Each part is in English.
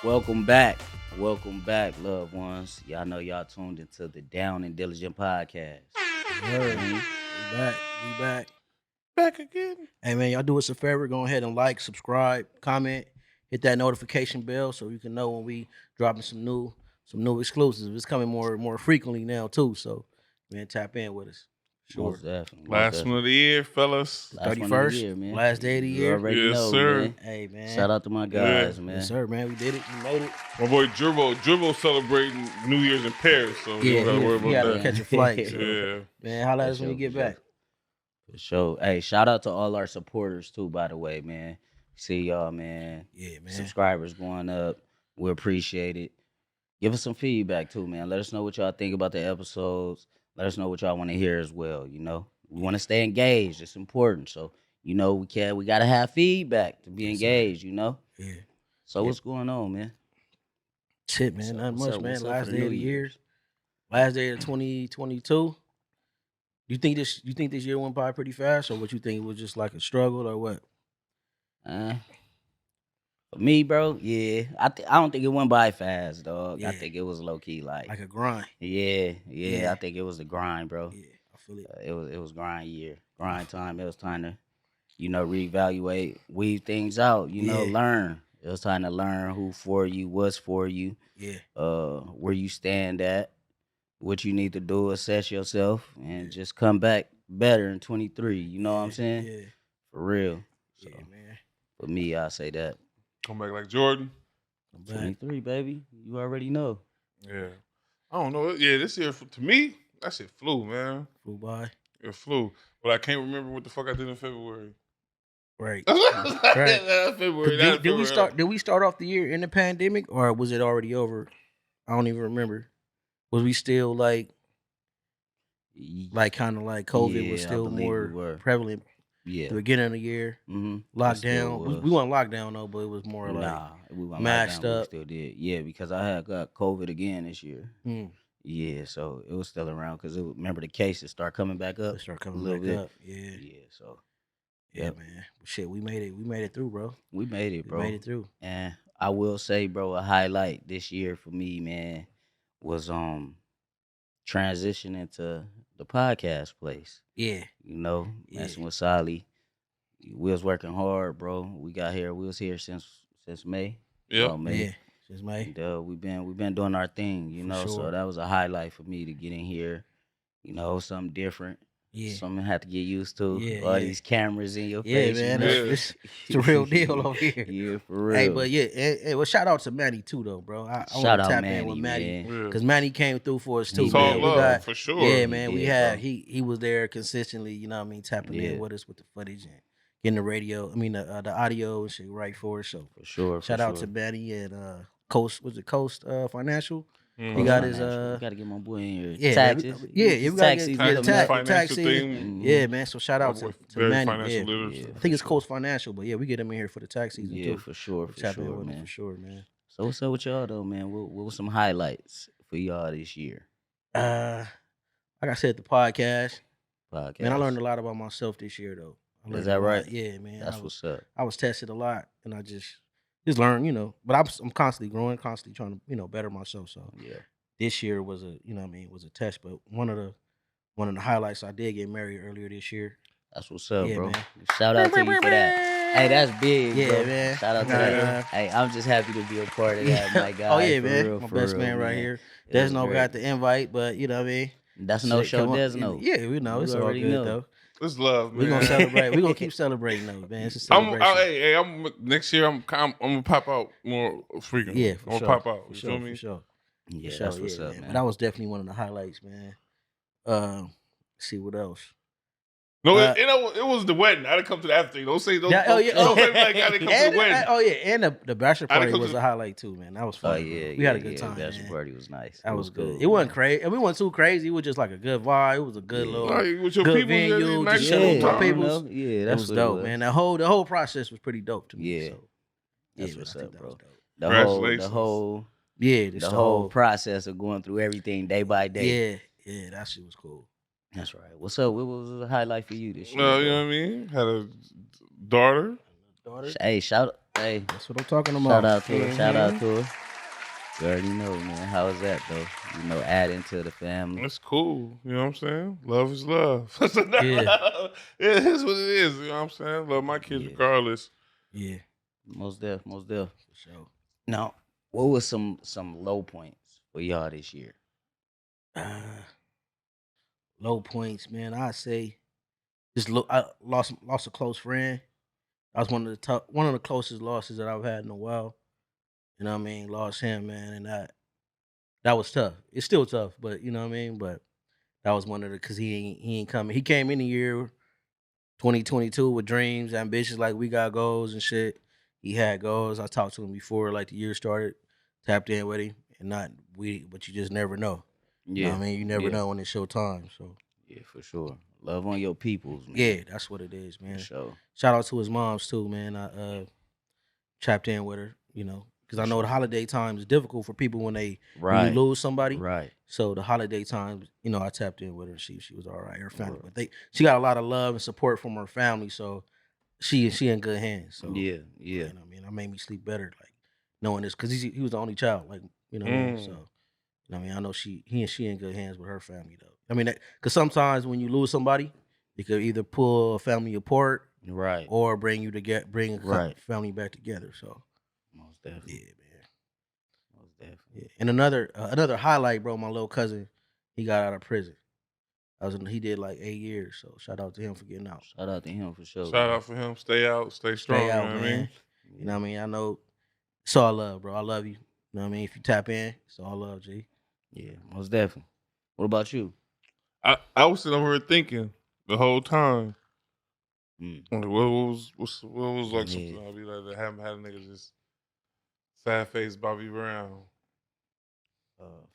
Welcome back. Welcome back, loved ones. Y'all know y'all tuned into the Down and Diligent podcast. Word. We back. We back. Back again. Hey man, y'all do us a favor. Go ahead and like, subscribe, comment, hit that notification bell so you can know when we dropping some new exclusives. It's coming more frequently now too. So man, tap in with us. Sure. Most definitely. Last one of the year, fellas. Last one of the 31st, year, man. last day of the You year. already Yes, know, sir. man. Hey man. Shout out to my guys, man. Yes, sir, man. We did it. We made it. My boy Dribble celebrating New Year's in Paris, so you Yeah, don't gotta worry he had about to that. catch a flight. So, Yeah. man, holla at us For when you sure, get for back. For sure. Hey, shout out to all our supporters too, by the way, man. See y'all, man. Yeah, man. Subscribers going up. We appreciate it. Give us some feedback too, man. Let us know what y'all think about the episodes. Let us know what y'all want to hear as well. We want to stay engaged. It's important. So we gotta have feedback to be Yes, sir. engaged. Yeah. So what's going on, man? Shit, man. Nothing much, man. What's up Last for day of the year. Last day of 2022. You think this year went by pretty fast, or what you think it was just like a struggle, or what? For me, bro, yeah. I don't think it went by fast, dog. Yeah. I think it was low key Like a grind. yeah. Yeah. I think it was the grind, bro. Yeah, I feel it. It was grind year, grind time. It was time to, reevaluate, weave things out. Yeah. Learn. It was time to learn who for you, what's for you, Yeah, where you stand at, what you need to do, assess yourself, and just come back better in 23. You know what I'm saying? Yeah, For real. So yeah, man. for me, I say that Come back like Jordan. I'm back. 23, baby. You already know. Yeah. I don't know. Yeah, this year to me, that shit flew, man. Flew by. It flew. But I can't remember what the fuck I did in February. Right. That's February. Did we start off the year in the pandemic, or was it already over? I don't even remember. Was we still like kind of like COVID was Yeah, I still believe we more were. prevalent Yeah. the beginning of the year? Mm-hmm. Lockdown. We weren't locked down though, but it was more like Nah, we went masked lockdown, but we up. still did. Yeah, because I had got COVID again this year. Mm. Yeah, so it was still around because remember the cases start coming back up. They start a coming little back bit. up. Yeah. Yeah, so Yeah, Yep. man. Shit, we made it. We made it through, bro. we made it, bro. We made it through. And I will say, bro, a highlight this year for me, man, was transitioning to the podcast place. Yeah. Messing Yeah. with Sally. We was working hard, bro. We was here since May. Yep. Oh, May. Yeah. Since May. And we've been doing our thing, For sure. So that was a highlight for me to get in here. Something different. Yeah. Something I had to get used to. Yeah, All yeah. these cameras in your Yeah, face. man. Yeah. It's a real deal over here. Yeah, for real. Hey, but yeah, well, shout out to Manny too, though, bro. I Shout want to out tap Manny, in with Manny man. because Manny came through for us too. He It's all did. We love, got, for sure. yeah, He man. We did, had bro. he was there consistently. You know what I mean, tapping Yeah. in with us with the footage and getting the radio. I mean the audio and shit right for us. So For sure. shout out to Manny and Coast. Was it Coast Financial? Mhm. He got his We gotta get my boy in here. yeah, Taxes. we gotta get Taxes yeah, the coming up. tax Financial season. thing. Yeah, man. So shout out My boy, to very Manny. financial Yeah. literacy. Yeah. I think it's Coast Financial, but yeah, we get him in here for the tax season Yeah, too. for sure, We'll tap in with him man. for sure, man. So what's up with y'all though, man? What was some highlights for y'all this year? Like I said, the podcast. Podcast. Man, I learned a lot about myself this year, though. I learned that a lot. right? Yeah, man. That's what's up. I was tested a lot, and I just learned, But I'm constantly growing, constantly trying to, better myself. So Yeah. this year was was a test. But one of the highlights, I did get married earlier this year. That's what's up, Yeah, bro. man. Shout out to you for that. Hey, that's big, Yeah, bro. man. Shout out to Yeah. that. Hey, I'm just happy to be a part of that, my guy. Oh yeah, for man. real, My for best real, man right here. It was Desno great. got the invite, but you know what I mean. That's no Shit, show, come on. Desno. Yeah, we know You it's all already good know. though. It's love, man. We're gonna celebrate. We're gonna keep celebrating though, man. It's a celebration. I'm next year. I'm gonna pop out more frequently. Yeah, I'm for gonna sure. pop out. For You sure, feel me? for sure. Yeah, For sure, that's what's up, But man. that was definitely one of the highlights, man. Let's see what else. No, it was the wedding. I didn't come to the after thing. Don't say those. Yeah, oh yeah, Don't say like I didn't come to the wedding. and the bachelor I didn't party come was to a highlight too, man. That was Oh fun. yeah, bro. We had a good time, Bachelor man. party was nice. That was good. cool, It wasn't man. crazy. It wasn't too crazy. It was just like a good vibe. It was a good Yeah. little Like, with your good people, venue. nice Just shit chilling on with my top. peoples. Yeah, It that's was what dope, it man. The whole process was pretty dope to me. Yeah. So, That's man, what's I think up, that bro. was dope. Congratulations. Yeah, the whole process of going through everything day by day. Yeah, that shit was cool. That's right. What's up? What was the highlight for you this year? You bro? know what I mean? Had a daughter. Daughter. Hey, shout Hey, That's what I'm talking shout about. out to her. Shout out Mm-hmm. to her. You already know, man. How is that though? You know, adding to the family. It's cool. You know what I'm saying? Love is love. Yeah, It is what it is. You know what I'm saying? Love my kids Yeah, regardless. yeah, most def, most def. for sure. Now, what was some low points for y'all this year? Uh, Low points, man. I say I lost a close friend. That was one of the closest losses that I've had in a while. You know what I mean? Lost him, man, and that was tough. It's still tough, but you know what I mean. But that was one of the because he ain't coming. He came in the year 2022 with dreams, ambitions, like we got goals and shit. He had goals. I talked to him before, like the year started, tapped in with him, and not we, but you just never know. You know Yeah, what I mean? You never yeah, know when it's your time. So yeah, for sure. Love on your peoples, yeah, man. that's what it is, For man. sure, Shout out to his moms too, man. I tapped in with her, because for I know the sure. holiday time is difficult for people when you Right, lose somebody. right. So the holiday times, I tapped in with her. She was all right, her family, Word. but she got a lot of love and support from her family. So she in good hands. So Yeah, yeah, I mean, that made me sleep better, like knowing this, because he was the only child, like what I mean. So Mm. I mean, I know she in good hands with her family though. I mean, because sometimes when you lose somebody, it could either pull a family apart right, or bring you to bring a right. family back together. So Most definitely, yeah, man. most definitely. Yeah. And another highlight, bro. My little cousin, he got out of prison. He did like 8 years. So shout out to him for getting out. Shout out to him for sure, Shout man. out for him. Stay out. Stay Stay strong. You know out, what I mean? man. You know Yeah, what I mean? I know it's all love, bro. I love you. You know what I mean? If you tap in, it's all love, G. yeah, most definitely. What about you? I was sitting over here thinking the whole time. Mm, What was like yeah. something I'll be like that haven't had a nigga just sad face Bobby Brown.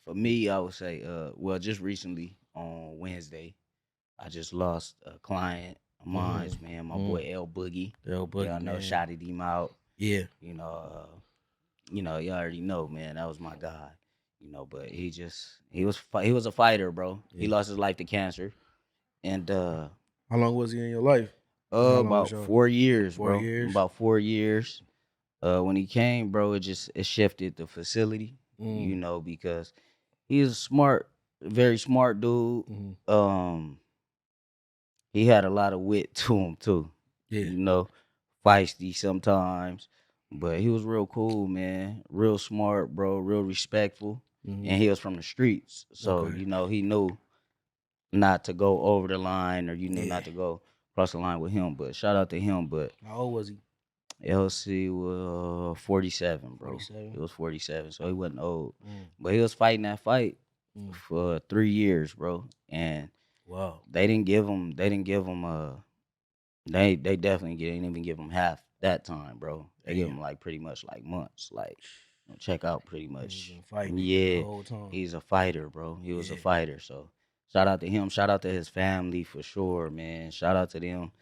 For me, I would say, well, just recently on Wednesday, I just lost a client of mine, Mm-hmm. man. My Mm. boy L Boogie. The old Y'all boogie, know, man. shouted him out. Yeah. You know, you already know, man. That was my guy. But he was a fighter, bro. He Yeah. lost his life to cancer, and How long was he in your life? How long was about your 4 years, 4 bro. years? About 4 years. When he came, bro, it shifted the facility. Mm. Because he's a smart, very smart dude. Mm-hmm. Um, he had a lot of wit to him too. Yeah. You know, feisty sometimes, but he was real cool, man. Real smart, bro. Real respectful, Mm-hmm. and he was from the streets, so Okay. he knew not to go over the line, or Yeah. not to go cross the line with him. But shout out to him. But How old was he? LC was 47, bro. He 47. was 47, so he wasn't old. Mm. But he was fighting that fight Mm. for 3 years, bro. And Wow. they didn't give him they definitely didn't even give him half that time, bro. They give Damn. him like pretty much like months, like check out pretty And he much. been fighting the Yeah, whole time. he's a fighter, bro. He was a Yeah. fighter. So shout out to him. Shout out to his family for sure, man. Shout out to them,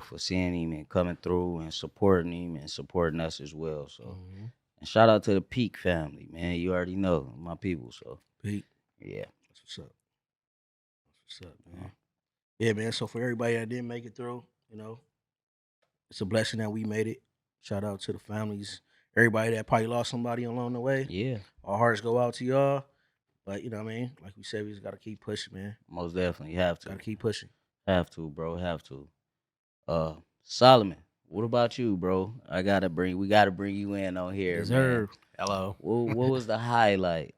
for seeing him and coming through and supporting him and supporting us as well. So, Mm-hmm. and shout out to the Peak family, man. You already know my people. So, Pete, yeah. that's what's up. That's what's up, man. Yeah, man. So for everybody that didn't make it through, it's a blessing that we made it. Shout out to the families, everybody that probably lost somebody along the way. Yeah, Our hearts go out to y'all. But you know what I mean? Like we said, we just gotta keep pushing, man. most definitely have Gotta to. keep pushing. Have to, bro. Have to. Solomon, what about you, bro? We gotta bring you in on here, man. Deserve. Hello. What was the highlight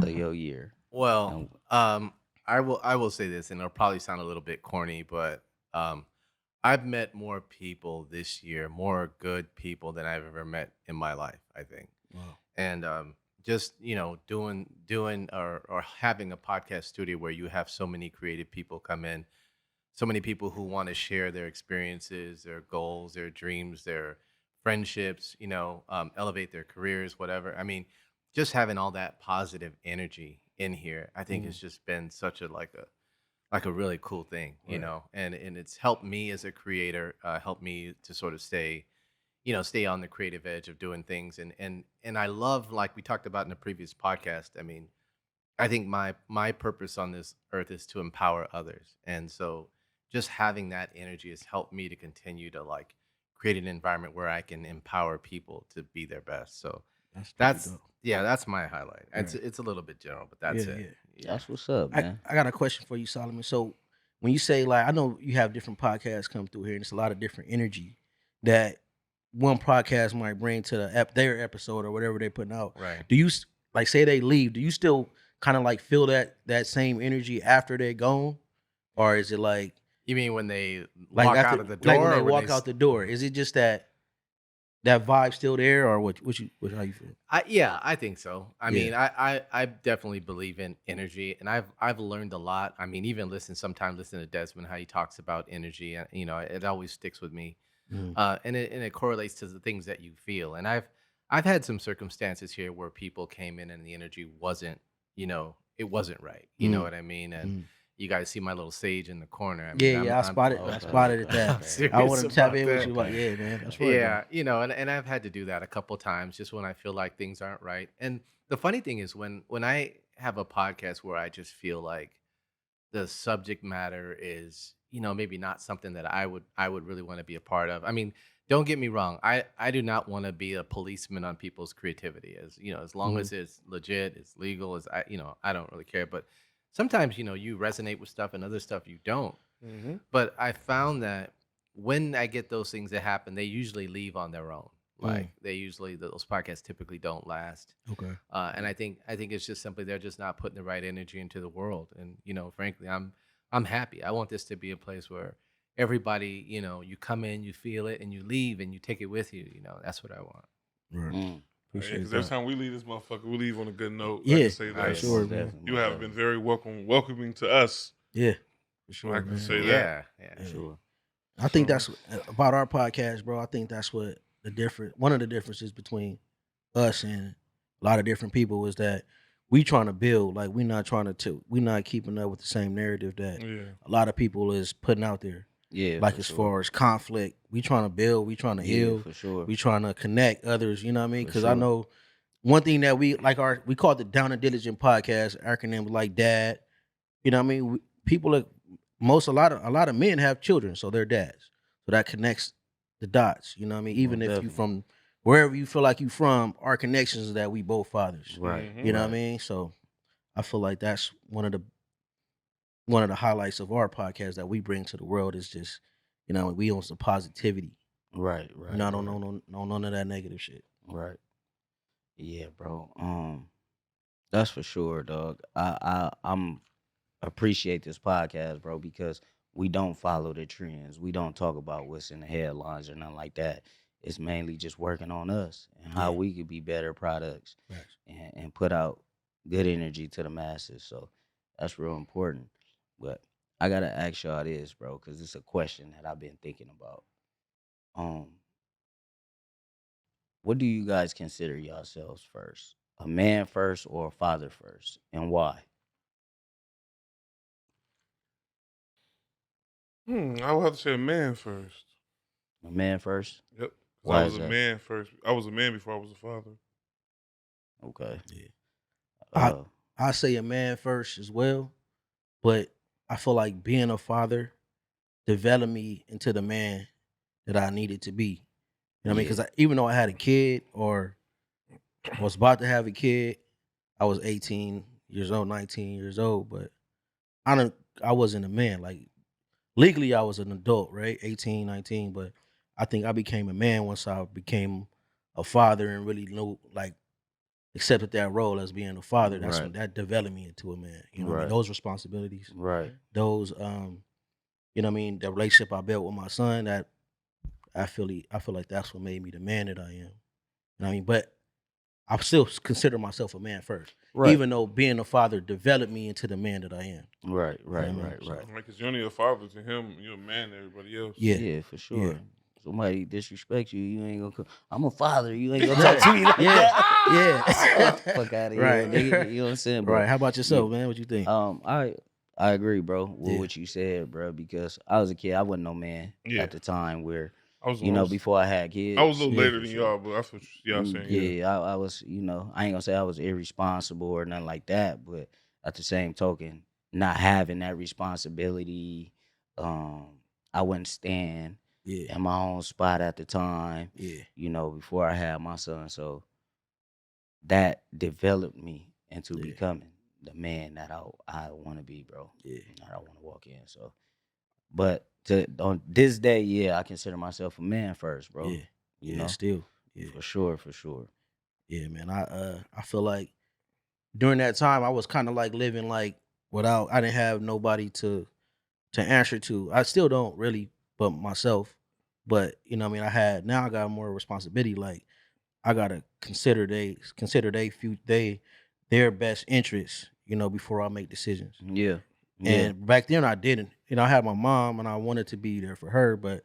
of your year? Well, And I will say this, and it'll probably sound a little bit corny, but um, I've met more people this year, more good people than I've ever met in my life. I think, Wow. and just doing or having a podcast studio where you have so many creative people come in, so many people who want to share their experiences, their goals, their dreams, their friendships, elevate their careers, whatever. I mean, just having all that positive energy in here, I think Mm, has just been such a like a really cool thing, right. and it's helped me as a creator, helped me to sort of stay on the creative edge of doing things, and I love, like we talked about in the previous podcast. I mean, I think my purpose on this earth is to empower others. And so just having that energy has helped me to continue to like create an environment where I can empower people to be their best. So That's that's dope. yeah, that's my highlight. Right. It's a little bit general, but that's Yeah, it. yeah. Yeah. That's what's up, I, man. I got a question for you, Solomon. So when you say like, I know you have different podcasts come through here, and it's a lot of different energy that one podcast might bring to their episode or whatever they're putting out. Right. Do you like say they leave? Do you still kind of like feel that same energy after they're gone, or is it like You mean when they like walk after out of the door? like when they or when walk out the door? Is it just that vibe still there, or how you feel? Yeah, I think so. I Yeah. mean, I definitely believe in energy, and I've learned a lot. I mean, even sometimes listen to Desmond how he talks about energy, and it always sticks with me. Mhm. And it correlates to the things that you feel. And I've had some circumstances here where people came in and the energy wasn't, it wasn't right. You know Mm. what I mean? And Mm. you guys see my little sage in the corner. I mean, Yeah, yeah, I I'm spotted. I Okay, spotted it. okay, That I'm okay. serious I wanted to tap about in with that. you. Like, yeah, man, that's right. Yeah, and I've had to do that a couple times just when I feel like things aren't right. And the funny thing is when I have a podcast where I just feel like the subject matter is, maybe not something that I would really want to be a part of. I mean, don't get me wrong. I do not want to be a policeman on people's creativity. As long Mhm. as it's legit, it's legal, I don't really care. But sometimes, you resonate with stuff and other stuff you don't. Mm-hmm. But I found that when I get those things that happen, they usually leave on their own. Like those podcasts typically don't last. Okay. And I think it's just simply they're just not putting the right energy into the world. And frankly, I'm happy. I want this to be a place where everybody, you come in, you feel it, and you leave, and you take it with you. That's what I want. Right. Mm. Appreciate Because every that. time we leave this motherfucker, we leave on a good note. I Yeah, can say Oh, that. yeah, sure, Most man. definitely, You most have been definitely. very welcoming to us. Yeah, for sure, I can man. say that. Yeah, yeah. Yeah. Sure. I think So- that's about our podcast, bro. I think that's what one of the differences between us and a lot of different people is that we trying to build. Like we not trying to we not keeping up with the same narrative that Yeah. a lot of people is putting out there. Yeah, Like for as sure. far as conflict, we trying to build, we trying to Yeah, heal, for sure. we trying to connect others. You know what I mean? For Because I sure. know one thing that we call it the Down and Diligent podcast. Acronym like DAD. You know what I mean? People are a lot of men have children, so they're dads. So that connects the dots. You know what I mean? Even Most if you definitely. from wherever you feel like you from, our connections is that we both fathers. Right. Mhm. You know what I right. mean? So I feel like that's one of the highlights of our podcast that we bring to the world is just, we on some positivity. Right. Right. I don't right. know none of that negative shit. Right. Yeah, bro. That's for sure, dog. I'm appreciate this podcast, bro, because we don't follow the trends. We don't talk about what's in the headlines or nothing like that. It's mainly just working on us and how Yeah. we could be better products Facts. and put out good energy to the masses. So that's real important. But I gotta ask y'all this, bro, because it's a question that I've been thinking about. Um, what do you guys consider yourselves first? A man first or a father first? And why? I would have to say a man first. A man first? Yep. 'Cause Why I was is a that? man first. I was a man before I was a father. Okay. Yeah. Uh, I say a man first as well, but I feel like being a father developed me into the man that I needed to be. You know what I mean? Yeah. Because even though I had a kid or was about to have a kid, I was 18 years old, 19 years old, but I wasn't a man. Like legally I was an adult, right? 18, 19, but I think I became a man once I became a father and really knew like accepted that role as being a father. That's when Right. that developed me into a man. You know what I mean? Right. Those responsibilities, right. those you know what I mean, the relationship I built with my son, that I feel like that's what made me the man that I am. You know what I mean? But I still consider myself a man first. Right. Even though being a father developed me into the man that I am. Right. Right. I mean? Right. So- Right. Like, because you're only a father to him. You're a man to everybody else. Yeah. Yeah, for Yeah. sure. Somebody disrespect you, you ain't gonna. I'm a father. You ain't gonna talk to me like Yeah. that. Yeah. Fuck out of Right. here, nigga. You know what I'm saying? But Right. How about yourself, man? What you think? I agree, bro, with Yeah. what you said, bro. Because I was a kid, I wasn't no man Yeah. at the time where I was. before I had kids. I was a little Yeah, later for than sure. y'all, but that's what y'all saying. Yeah, I was, I ain't gonna say I was irresponsible or nothing like that, but at the same token, not having that responsibility, I wouldn't stand Yeah. in my own spot at the time, Yeah. you know, before I had my son. So that developed me into Yeah. becoming the man that I want to be, bro. Yeah. That I want to walk in. So, but on this day, yeah, I consider myself a man first, bro. Yeah. You Yeah. know, Still. Yeah. for sure, for sure. Yeah, man. I feel like during that time I was kind of like living like without I didn't have nobody to answer to. I still don't really, but myself. But you know, what I mean, I got more responsibility. Like I gotta consider their best interests. You know, before I make decisions. Yeah, yeah, And back then I didn't. You know, I had my mom and I wanted to be there for her, but at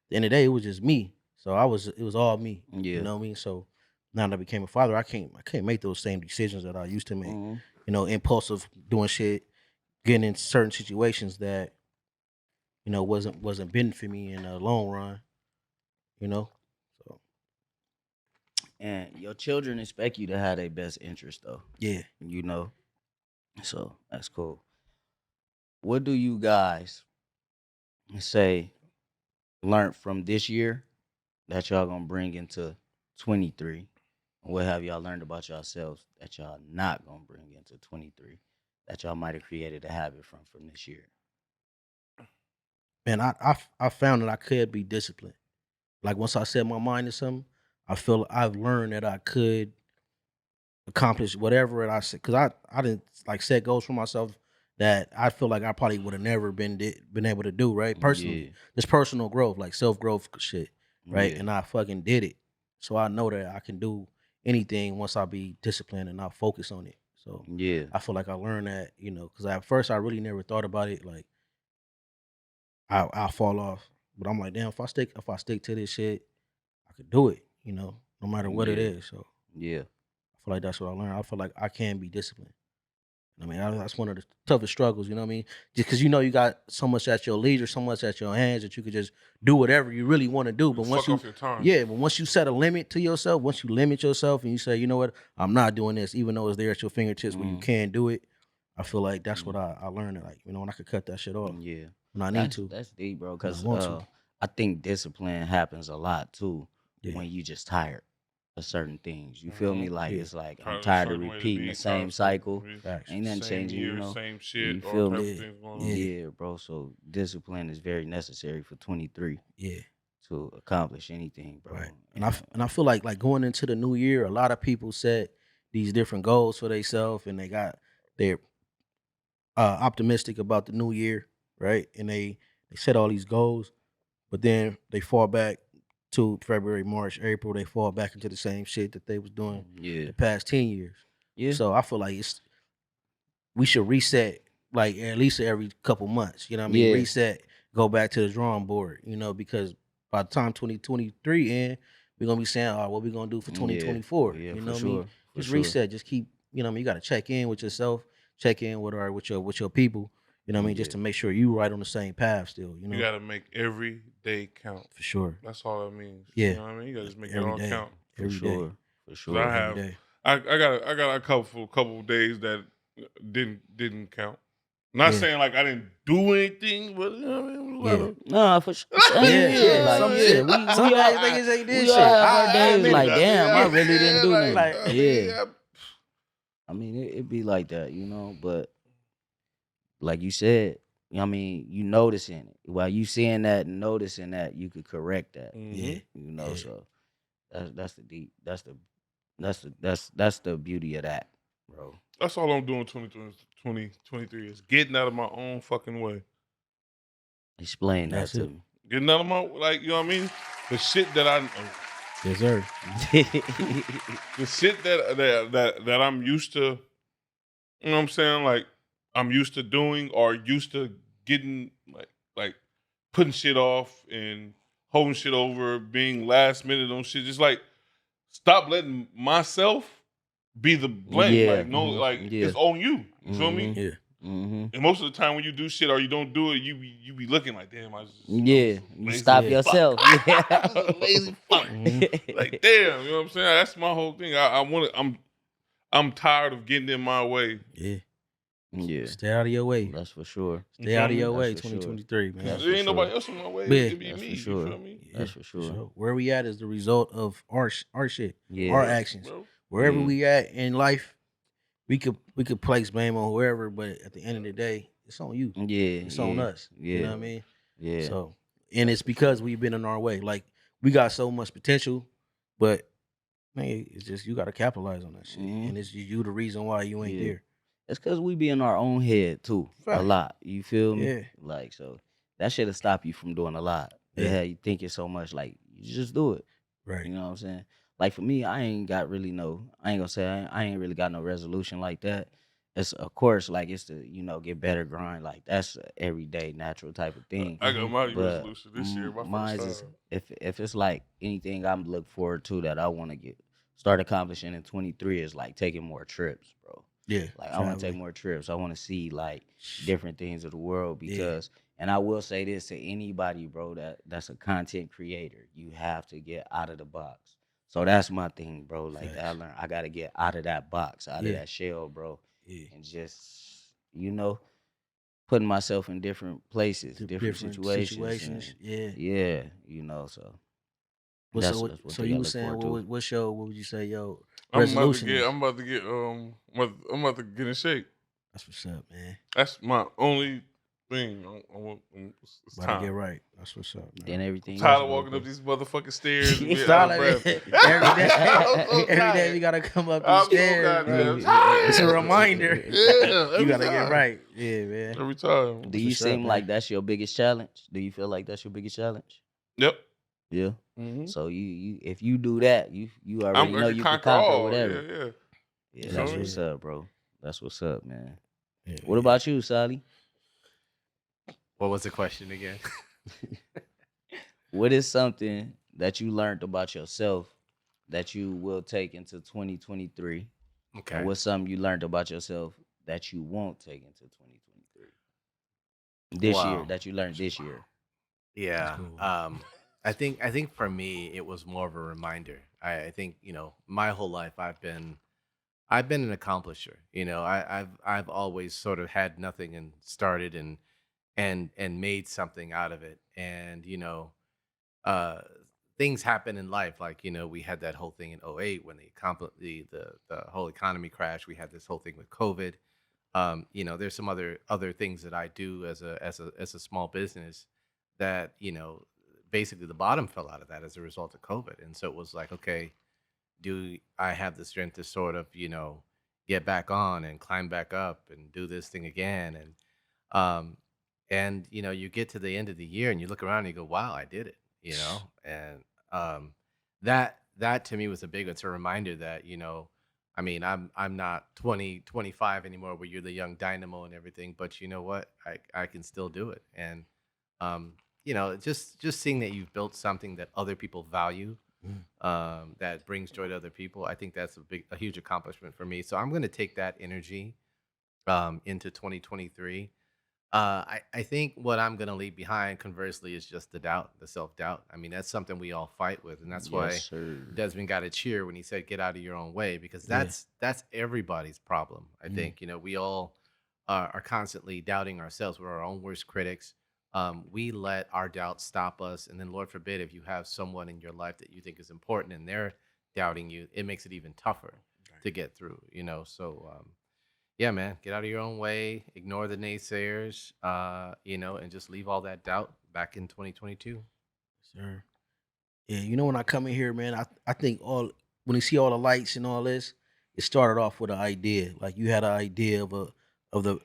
the end of the day, it was just me. So it was all me. You yeah. know what I mean? So now that I became a father, I can't make those same decisions that I used to make. Hmm. You know, impulsive doing shit, getting in certain situations that, you know, wasn't benefit me in the long run, you know? So And your children expect you to have their best interest, though. yeah. You know, so that's cool. What do you guys say learned from this year that y'all gonna bring into 23? What have y'all learned about yourselves that y'all not gonna bring into 23 that y'all might have created a habit from this year? Man, I found that I could be disciplined. Like once I set my mind to something, I feel I've learned that I could accomplish whatever it I said, because I didn't like set goals for myself that I feel like I probably would have never been able to do, right? Yeah, Personally, this personal growth, like self growth shit, right? yeah, And I fucking did it, so I know that I can do anything once I be disciplined and I focus on it. So yeah, I feel like I learned that, you know, because at first I really never thought about it. Like I'll fall off, but I'm like, damn, if I stick to this shit, I could do it, you know, no matter what it yeah, is. So yeah, I feel like that's what I learned. I feel like I can be disciplined. I mean, that's one of the toughest struggles, you know what I mean? Just because you know you got so much at your leisure, so much at your hands that you could just do whatever you really want to do. But once Fuck you, off your time. yeah, but once you set a limit to yourself, once you limit yourself and you say, you know what, I'm not doing this, even though it's there at your fingertips where you mm, can do it, I feel like that's what mm, I learned. Like, you know, when I could cut that shit off yeah. when I need That's to, that's deep, bro. when I Cause want to. I think discipline happens a lot too Yeah, when you just tired of certain things. You feel Mm-hmm. me? Like yeah, it's like I'm Tired of a tired of certain way to repeating the be, tired same of certain cycle. facts. Ain't nothing same changing, you year, know. same You shit, all feel type me? of Yeah, things going on. yeah, Yeah, bro. So discipline is very necessary for 23 yeah. to accomplish anything, bro. Right. And I feel like going into the new year, a lot of people set these different goals for themselves and they're optimistic about the new year, right? And they set all these goals, but then they fall back to February, March, April, they fall back into the same shit that they was doing Yeah, the past 10 years. yeah, So I feel like we should reset like at least every couple months. You know what I mean? yeah, Reset, go back to the drawing board, you know, because by the time 2023 end, we're gonna be saying, oh, what we gonna do for yeah, 2024? yeah, You for know what I mean? sure, for Just sure. reset, just keep, you know what I mean? You gotta check in with yourself, check in with your people, you know what I mean, just Yeah, to make sure you right on the same path still, you You know, gotta make every day count. for sure. That's all that means. You Yeah. know what I mean? You gotta just make it Every all day. count. for Every day. sure, for Cause I sure. Every have, day. I got a couple of days that didn't count. Not Yeah. saying like I didn't do anything, but you know what I mean? A lot Yeah. of Nah, for sure. Same Yeah, here. yeah. Like, Some yeah, shit. we Some all days niggas ain't did we all shit. have our I days admit it. like, damn, I really didn't do nothing. Like, I mean, Yeah, I mean, it be like that, you know. But like you said, you know what I mean, you noticing it while you seeing that and noticing that, you could correct that, yeah. you know. Yeah. So that's the deep, that's the beauty of that, bro. That's all I'm doing 2023 is getting out of my own fucking way. Explain that That's to it. me. Getting out of my, like, you know what I mean? The shit that Yes, sir. the shit that I'm used to, you know what I'm saying? Like, I'm used to doing or used to getting, like putting shit off and holding shit over, being last minute on shit. Just like, stop letting myself be the blame. Yeah, Like, no, like, yeah, it's on you. You feel me? Yeah. And most of the time when you do shit or you don't do it, you be looking like, damn, I just, yeah. I'm You lazy stop Yeah. yourself. fuck. Yeah. I'm just a lazy fuck. Mhm. Like, damn, you know what I'm saying? That's my whole thing. I want to. I'm tired of getting in my way Yeah. Yeah, Stay out of your way. that's for sure. Stay out of your That's way. for sure. 2023, man. That's There for ain't nobody sure. else in my way. Yeah. It be That's me. for You sure. feel me? That's for sure. Where we at is the result of our shit, Yeah. our Bro, actions. bro. Wherever Yeah. we at in life, we could place blame on whoever, but at the end of the day, it's on you. Yeah. It's on us. Yeah. You know what I mean? Yeah. So, and it's because we've been in our way. Like we got so much potential, but man, it's just you got to capitalize on that shit, Mhm. and it's you the reason why you ain't Yeah. there. It's because we be in our own head too, a Fact. lot. You feel me? Yeah. Like, so that shit'll stop you from doing a lot. Yeah. Yeah, you thinking so much, like you just do it. Right. You know what I'm saying? Like for me, I ain't got really I ain't gonna say I ain't really got no resolution like that. It's of course like it's to, get better grind. Like that's a everyday natural type of thing. I got my But resolution this year. My mine's first is time. if it's like anything I'm look forward to that I want to start accomplishing in 23 is like taking more trips, bro. Yeah. Like I want to take more trips. I want to see like different things of the world Yeah. because and I will say this to anybody, bro, that's a content creator. You have to get out of the box. So that's my thing, bro. Like I Facts. learned I gotta get out of that box, out of Yeah. that shell, bro. Yeah. And just, putting myself in different places, different situations. Yeah. Yeah, so Well, that's, so that's what so they you gotta were look saying forward to. what would you say your I'm about to resolution get. is? I'm about to get. I'm about to get in shape. That's what's up, man. That's my only thing. It's About to get time. right. That's what's up, man. Then everything I'm tired else of will walking go. up these motherfucking stairs and being Start out of like breath. every day. I'm so Every day tired. we gotta come up I'm these so stairs, bro. goddamn tired. It's a reminder. Yeah, You every gotta get time. right. Yeah, man. Every time. Do That's you what's up, seem man. like that's your biggest challenge? Do you feel like that's your biggest challenge? Yep. Yeah. Mm-hmm. So you if you do that, you already know I can you can conquer conquer all. whatever. Yeah, yeah. Yeah, You that's feel me? what's up, bro. That's what's up, man. Yeah, What yeah. about you, Sally? What was the question again? What is something that you learned about yourself that you will take into 2023? Okay. And what's something you learned about yourself that you won't take into 2023? This year, Wow. that you learned this year. Yeah. cool. I think for me it was more of a reminder. I think, my whole life I've been an accomplisher. I've always sort of had nothing and started and made something out of it. And, uh things happen in life. Like, we had that whole thing in '08 when the whole economy crashed. We had this whole thing with COVID. There's some other things that I do as a small business that, basically the bottom fell out of that as a result of COVID. And so it was like, okay, do I have the strength to sort of, get back on and climb back up and do this thing again? Um you get to the end of the year and you look around and you go, wow, I did it, and um that to me was a big, it's a reminder that, I mean, I'm not 25 anymore where you're the young dynamo and everything, but you know what? I can still do it. And just seeing that you've built something that other people value, that brings joy to other people, I think that's a huge accomplishment for me. So I'm going to take that energy into 2023. I think what I'm going to leave behind, conversely, is just the self-doubt. I mean, that's something we all fight with, and that's why Yes, sir. Desmond got a cheer when he said, "Get out of your own way," because Yeah. that's everybody's problem. I Mm. think we all are constantly doubting ourselves. We're our own worst critics. We let our doubts stop us, and then Lord forbid if you have someone in your life that you think is important and they're doubting you, it makes it even tougher to get through. So. Yeah, man, get out of your own way, ignore the naysayers, and just leave all that doubt back in 2022. Sir. Yeah, when I come in here, man, I think when you see all the lights and all this, it started off with an idea. Like you had an idea of the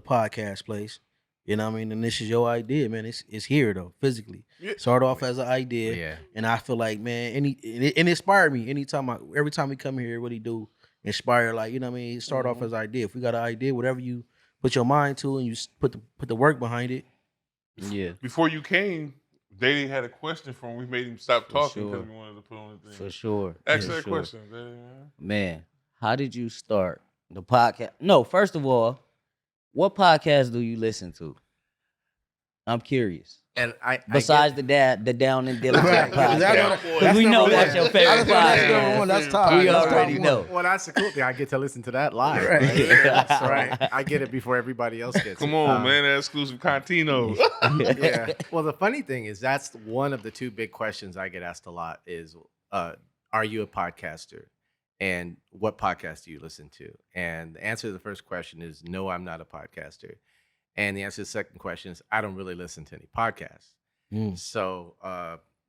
podcast place. You know what I mean? And this is your idea, man. It's here though, physically. Yeah. Started off as an idea. Yeah. And I feel like, man, it inspired me. Every time we come here, what he do, inspire, like, you know what I mean? It started off as an idea. If we got an idea, whatever you put your mind to and you put the work behind it. Yeah, Before you came, Daddy had a question for him. We made him stop For talking sure. because we wanted to put on the thing. for sure. Ask for that sure. question, Daddy, man. Man, how did you start the podcast? No, first of all, what podcast do you listen to? I'm curious. And I Besides get, the Down and Diligent Right. podcast, That's because we know number that's one. your favorite I was gonna say that's number podcast. one. That's top. We That's top already one. know. well, that's the cool thing. I get to listen to that live. Right. Right? That's So right. I get it before everybody else gets Come it. on, man, that exclusive Contino. Yeah. Well, the funny thing is that's one of the two big questions I get asked a lot is, are you a podcaster? And what podcast do you listen to? And the answer to the first question is no, I'm not a podcaster. And the answer to the second question is I don't really listen to any podcasts. So,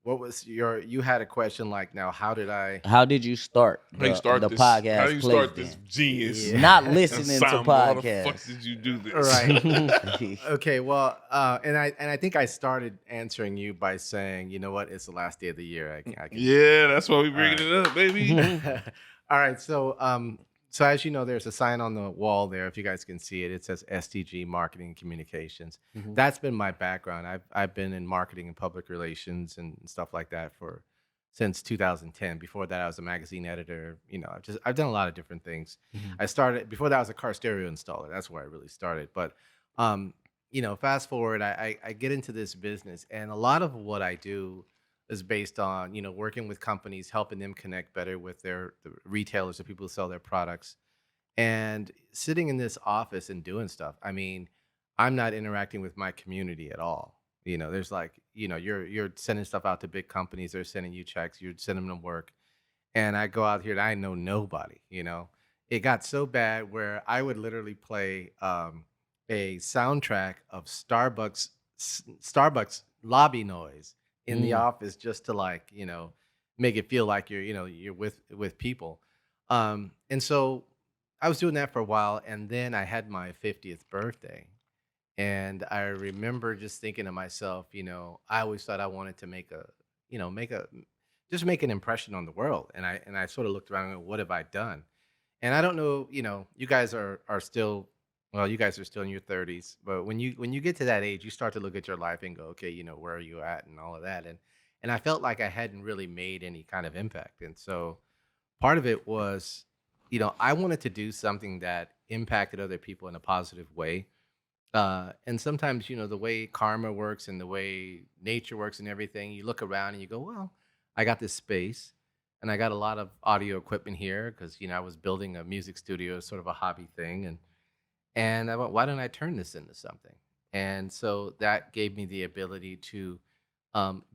what was you had a question like, now, how did I? How did you start How you start the this? podcast? How you start place this then? genius? Yeah. Not listening to ensemble? How the fuck podcasts. did you do this? Right. Okay, well, and I think I started answering you by saying, you know what, it's the last day of the year. I can Yeah, that's why we bringing it up, baby. All right, so as you know, there's a sign on the wall there. If you guys can see it, it says STG Marketing and Communications. That's been my background. I've been in marketing and public relations and stuff like that since 2010. Before that, I was a magazine editor. You know, I've done a lot of different things. I started before that. I was a car stereo installer. That's where I really started. But you know, fast forward, I get into this business, and a lot of what I do is based on, you know, working with companies, helping them connect better with the retailers, the people who sell their products, and sitting in this office and doing stuff. I mean, I'm not interacting with my community at all. You know, there's like, you know, you're sending stuff out to big companies, they're sending you checks, you're sending them work, and I go out here and I know nobody. You know, it got so bad where I would literally play a soundtrack of Starbucks lobby noise in the office just to, like, you know, make it feel like you're, you know, you're with people. And so I was doing that for a while, and then I had my 50th birthday. And I remember just thinking to myself, you know, I always thought I wanted to make a, you know, just make an impression on the world. And I sort of looked around and went, what have I done? And I don't know, you know, you guys are still, well, you guys are still in your 30s, but when you get to that age, you start to look at your life and go, okay, you know, where are you at and all of that. And I felt like I hadn't really made any kind of impact. And so part of it was, you know, I wanted to do something that impacted other people in a positive way. And sometimes, you know, the way karma works and the way nature works and everything, you look around and you go, well, I got this space and I got a lot of audio equipment here because, you know, I was building a music studio, sort of a hobby thing. And I went, why don't I turn this into something? And so that gave me the ability to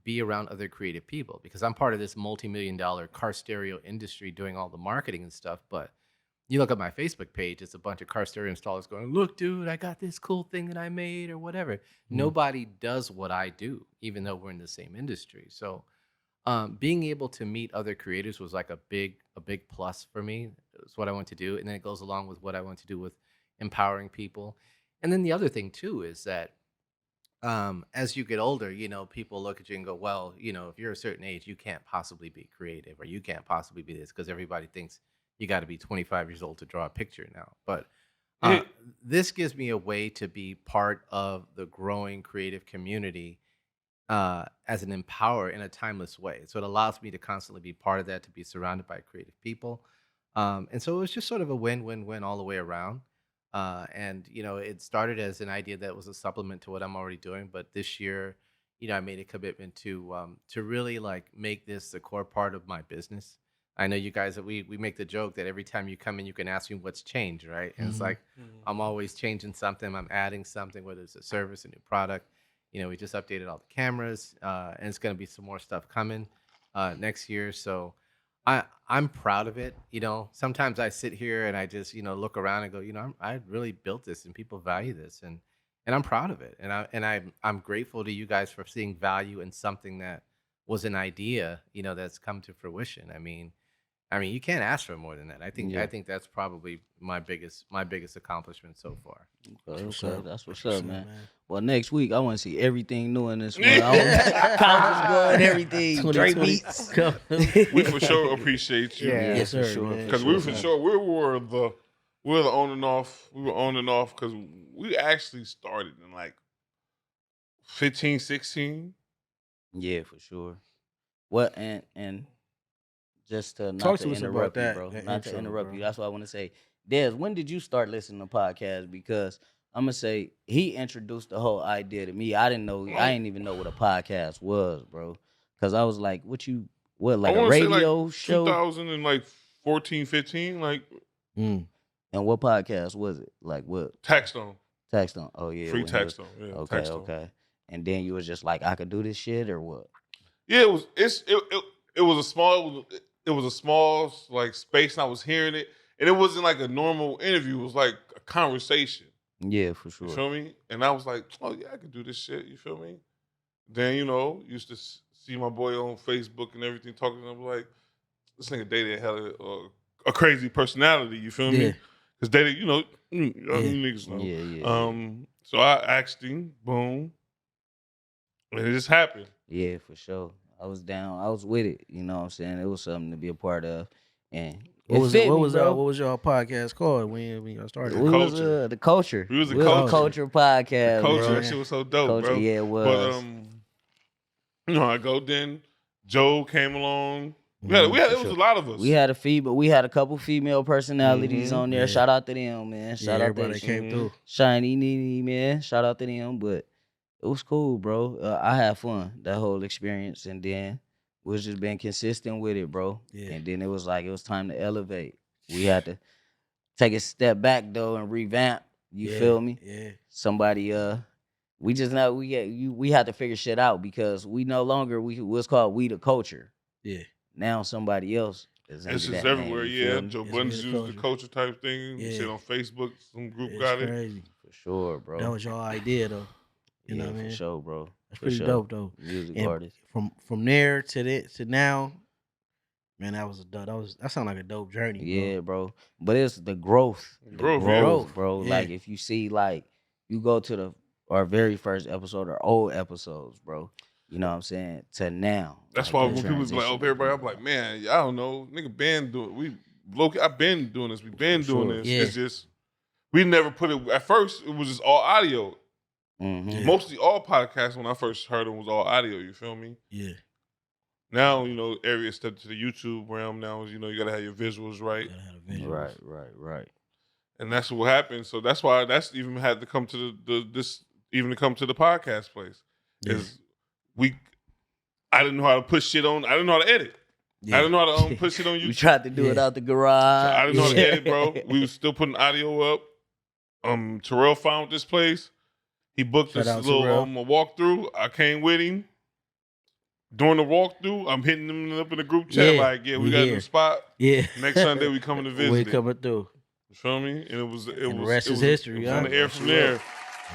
be around other creative people, because I'm part of this multi-million dollar car stereo industry doing all the marketing and stuff. But you look at my Facebook page, it's a bunch of car stereo installers going, look, dude, I got this cool thing that I made or whatever. Nobody does what I do, even though we're in the same industry. So being able to meet other creators was like a big plus for me. It's what I want to do. And then it goes along with what I want to do with empowering people. And then the other thing too is that as you get older, you know, people look at you and go, well, you know, if you're a certain age, you can't possibly be creative or you can't possibly be this, because everybody thinks you got to be 25 years old to draw a picture now. But this gives me a way to be part of the growing creative community as an empower in a timeless way. So it allows me to constantly be part of that, to be surrounded by creative people. And so it was just sort of a win-win-win all the way around. And, you know, it started as an idea that was a supplement to what I'm already doing. But this year, you know, I made a commitment to really like make this the core part of my business. I know you guys, we make the joke that every time you come in, you can ask me what's changed, right? And it's like, I'm always changing something. I'm adding something, whether it's a service, a new product. You know, we just updated all the cameras, and it's going to be some more stuff coming next year. So I'm proud of it. You know, sometimes I sit here and I just, you know, look around and go, you know, I really built this and people value this, and I'm proud of it. I'm grateful to you guys for seeing value in something that was an idea, you know, that's come to fruition. I mean, you can't ask for more than that. I think that's probably my biggest accomplishment so far. Okay, that's what's up, man. Well, next week I want to see everything new in this one. Couches going, everything, Drake beats. We for sure appreciate you. Yeah. Yes, for sir, sure. man. Because we for sure we were the on and off. We were on and off because we actually started in like 15, 16. Yeah, for sure. What and just to not Talk to to us about interrupt you, that, bro. that Not to intro, interrupt bro. you. That's what I want to say. Des, when did you start listening to podcasts? Because I'm gonna say he introduced the whole idea to me. I didn't even know what a podcast was, bro. Cause I was like, what, I like a want to say like radio show? 2014, 15, like Mm. And what podcast was it? Like what? Tax on. Text on. Oh yeah, Free when he was text on. Yeah, okay, text on. okay. And then you was just like, I could do this shit or what? Yeah, it was a small like space, and I was hearing it, and it wasn't like a normal interview. It was like a conversation. Yeah, for You sure. feel me? And I was like, oh yeah, I could do this shit. You feel me? Then used to see my boy on Facebook and everything talking. And I'm like, this nigga dated had a crazy personality. You feel Yeah. me? Because dated, you Yeah. niggas know. Yeah. So I asked him, boom, and it just happened. Yeah, for sure. I was down. I was with it. You know what I'm saying? It was something to be a part of. And What was fit what me, was bro. what was your podcast called when y'all started? We was Culture. the culture. We was the We culture. culture podcast. Culture, bro. that shit was so dope, Culture, bro. yeah, it was. But I go then. Joe came along. Mm-hmm. It was a lot of us. We had a couple female personalities on there. Yeah. Shout out to them, man. Shout out to everybody came through. Shiny Nene, man. Shout out to them. But it was cool, bro. I had fun that whole experience, and then we was just being consistent with it, bro. Yeah. And then it was time to elevate. We had to take a step back though and revamp. You feel me? Yeah. Somebody we just know we had to figure shit out because we no longer what's called we the culture. Yeah. Now somebody else is It's under just that everywhere, name, you yeah. feel me? Joe It's Budden's really used the culture type thing. Yeah. Shit on Facebook, some group It's got it. crazy. For sure, bro. That was your idea though. You know what I mean? For sure, bro. That's For pretty sure. dope though. Music And artist. From there to now, man, that was a dope. That sounded like a dope journey. Yeah, bro. But it's the growth. The Growth, yeah. bro. Yeah. Like if you see you go to our very first episode or old episodes, bro. You know what I'm saying? To now. That's like, why the when people be like, transition. oh, everybody, I'm like, man, I don't know. Nigga been doing I've been doing this. We've been For doing sure. this. Yeah. It's just we never put it at first, it was just all audio. Mhm. Yeah. Mostly all podcasts when I first heard them was all audio, you feel me? Yeah. Now, every step to the YouTube realm now is, you gotta have your visuals right. Gotta have a vision. Right. And that's what happened. So that's why that's even had to come to to come to the podcast place. Yeah. Is I didn't know how to put shit on. I didn't know how to edit. Yeah. I didn't know how to put shit on YouTube. We tried to do it Yeah. out the garage. I didn't know how to edit, bro. We was still putting audio up. Terrell found this place. He booked Shout this out little Terrell. a walkthrough. I came with him. During the walkthrough, I'm hitting them up in the group chat Yeah, like, yeah, we we got a here. new spot. Yeah. Next Sunday we coming to visit. We it. coming through. You feel me? And it was And the rest is history, It was on huh? the air from there.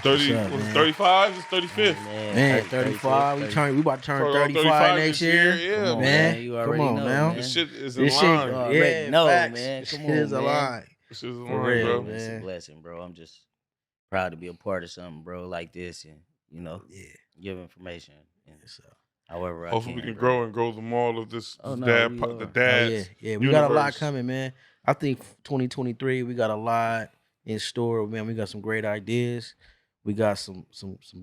30 What's up, was man? 35, it's 35th. Man, 35. We about to turn Bro, 35 next this year. Yeah, Come on, man. You Come already on, know, now. This shit is a This shit, line. You already know, facts. man. This Come shit is on, a man. line. This is a For line, real, bro. man. It's a blessing, bro. I'm just proud to be a part of something, bro, like this, and Yeah. give information. And So, however, Hopefully I we can, can grow and grow the mall of this Oh, no, dad, we the are. dads. yeah. We got a lot universe. coming, man. I think 2023, we got a lot in store, man. We got some great ideas. We got some